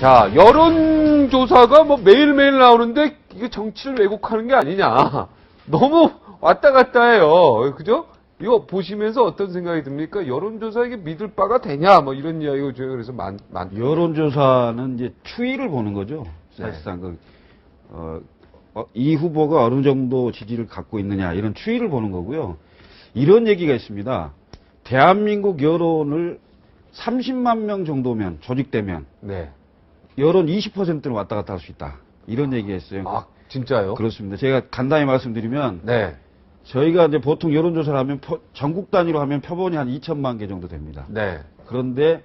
자, 여론조사가 뭐 매일매일 나오는데 이게 정치를 왜곡하는 게 아니냐. 너무 왔다 갔다 해요. 그죠? 이거 보시면서 어떤 생각이 듭니까? 여론조사 이게 믿을 바가 되냐? 뭐 이런 이야기가 저희가 그래서 여론조사는 이제 추이를 보는 거죠. 사실상 이 후보가 어느 정도 지지를 갖고 있느냐 이런 추이를 보는 거고요. 이런 얘기가 있습니다. 대한민국 여론을 30만 명 정도면 조직되면 네. 여론 20%는 왔다 갔다 할 수 있다. 이런 얘기가 있어요. 아, 진짜요? 그렇습니다. 제가 간단히 말씀드리면 네. 저희가 이제 보통 여론조사를 하면 전국 단위로 하면 표본이 한 2천만 개 정도 됩니다. 네. 그런데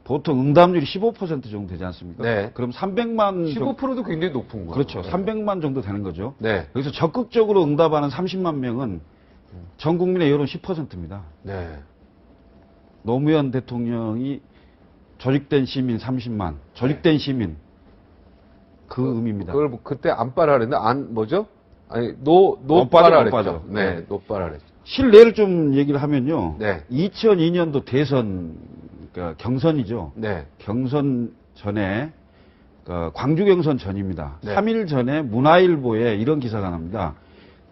보통 응답률이 15% 정도 되지 않습니까? 네. 그럼 300만 15%도 굉장히 높은 거예요. 그렇죠. 300만 정도 되는 거죠. 네. 여기서 적극적으로 응답하는 30만 명은 전 국민의 여론 10%입니다. 네. 노무현 대통령이 조직된 시민 30만, 조직된 시민 그 의미입니다. 그걸 뭐 그때 안빠라 그랬는데 뭐죠? 아니 노빠라 그랬죠. 네, 노빠라 그랬죠. 실례를 좀 얘기를 하면요. 네. 2002년도 대선 그러니까 경선이죠. 네. 경선 전에 광주 경선 전입니다. 네. 3일 전에 문화일보에 이런 기사가 납니다.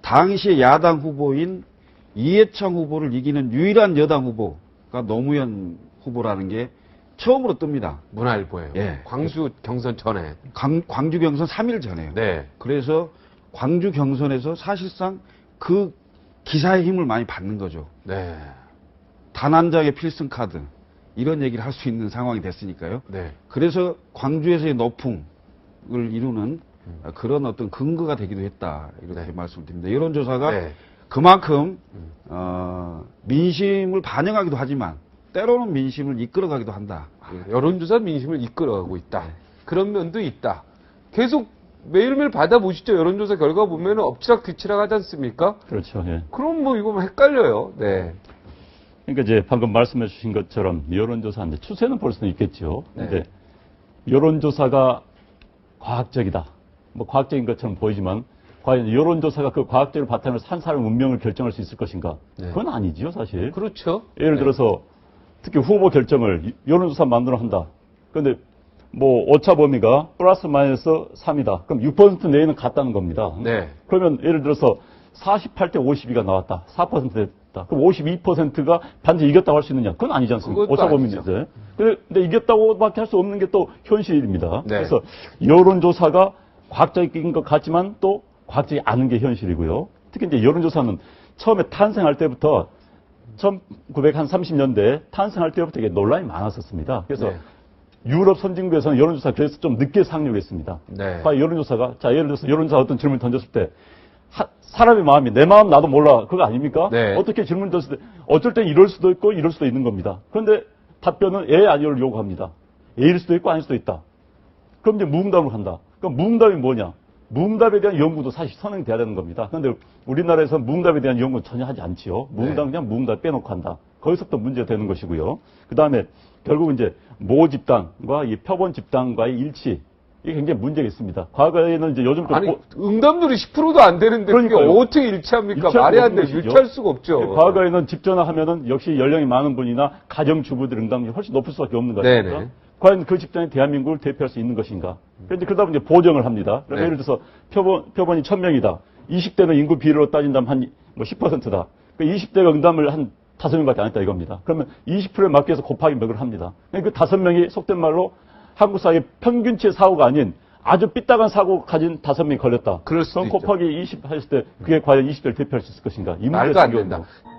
당시 야당 후보인 이해창 후보를 이기는 유일한 여당 후보가 노무현 후보라는 게 처음으로 뜹니다. 문화일보예요. 예. 광주 경선 전에. 광주 경선 3일 전에요. 네. 그래서 광주 경선에서 사실상 그 기사의 힘을 많이 받는 거죠. 네. 단 한 장의 필승 카드 이런 얘기를 할 수 있는 상황이 됐으니까요. 네. 그래서 광주에서의 너풍을 이루는 그런 어떤 근거가 되기도 했다 이렇게 말씀드립니다. 여론조사가 네. 그만큼 민심을 반영하기도 하지만 때로는 민심을 이끌어가기도 한다. 여론조사 민심을 이끌어가고 있다. 그런 면도 있다. 계속 매일매일 받아보시죠. 여론조사 결과 보면 엎치락뒤치락 하지 않습니까? 그렇죠. 예. 그럼 뭐 이거 헷갈려요. 네. 그러니까 이제 방금 말씀해 주신 것처럼 여론조사인데 추세는 볼 수는 있겠죠. 네. 근데 여론조사가 과학적이다. 뭐 과학적인 것처럼 보이지만 과연 여론조사가 그 과학적인 바탕을 산 사람 운명을 결정할 수 있을 것인가? 네. 그건 아니지요, 사실. 그렇죠. 예를 들어서 특히 후보 결정을 여론조사 만들어 한다. 그런데 뭐 오차 범위가 플러스 마이너스 3이다. 그럼 6% 내에는 같다는 겁니다. 네. 그러면 예를 들어서 48대 52가 나왔다. 4% 됐다. 그럼 52%가 반드시 이겼다고 할 수 있느냐? 그건 아니지 않습니까? 그것도 오차 범위인데. 근데 이겼다고밖에 할 수 없는 게 또 현실입니다. 네. 그래서 여론조사가 과학적인 것 같지만 또 과학적이 않은 게 현실이고요. 특히 이제 여론조사는 처음에 탄생할 때부터 1930년대 탄생할 때부터 이게 논란이 많았었습니다. 그래서 네. 유럽 선진국에서는 여론조사 그래서 좀 늦게 상륙했습니다. 네. 과연 여론조사가 예를 들어서 여론조사 어떤 질문을 던졌을 때 사람의 마음이 내 마음 나도 몰라 그거 아닙니까? 네. 어떻게 질문 던졌을 때 어쩔 땐 이럴 수도 있고 이럴 수도 있는 겁니다. 그런데 답변은 예 아니오를 요구합니다. 예일 수도 있고 아닐 수도 있다. 그럼 이제 무응답을 한다. 그럼 무응답이 뭐냐? 무응답에 대한 연구도 사실 선행돼야 되는 겁니다. 그런데 우리나라에서 무응답에 대한 연구는 전혀 하지 않지요. 무응답은 그냥 무응답 빼놓고 한다. 거기서부터 문제가 되는 것이고요. 그 다음에 결국 이제 모 집단과 이 표본 집단과의 일치. 이게 굉장히 문제가 있습니다. 과거에는 이제 요즘 좀 아니, 응답률이 10%도 안 되는데 그게 그러니까요. 어떻게 일치합니까? 일치할 말이 수가 안 돼. 없는 것이죠. 일치할 수가 없죠. 과거에는 집 전화하면은 역시 연령이 많은 분이나 가정주부들 응답률이 훨씬 높을 수밖에 없는 거아닙니까? 네네. 과연 그 집단이 대한민국을 대표할 수 있는 것인가? 그런데 그러다 보니 이제 보정을 합니다. 네. 예를 들어서 표본이 1000명이다. 20대는 인구 비율로 따진다면 한 뭐 10%다. 그 20대가 응답을 한 5명밖에 안 했다 이겁니다. 그러면 20%에 맞게 해서 곱하기 몇을 합니다. 그 5명이 속된 말로 한국 사회 평균치의 사고가 아닌 아주 삐딱한 사고 가진 5명이 걸렸다. 그럴 수도 그럼 있죠. 곱하기 20 하실 때 그게 과연 20대를 대표할 수 있을 것인가? 이 말도 안 문제가 된다. 생겨요.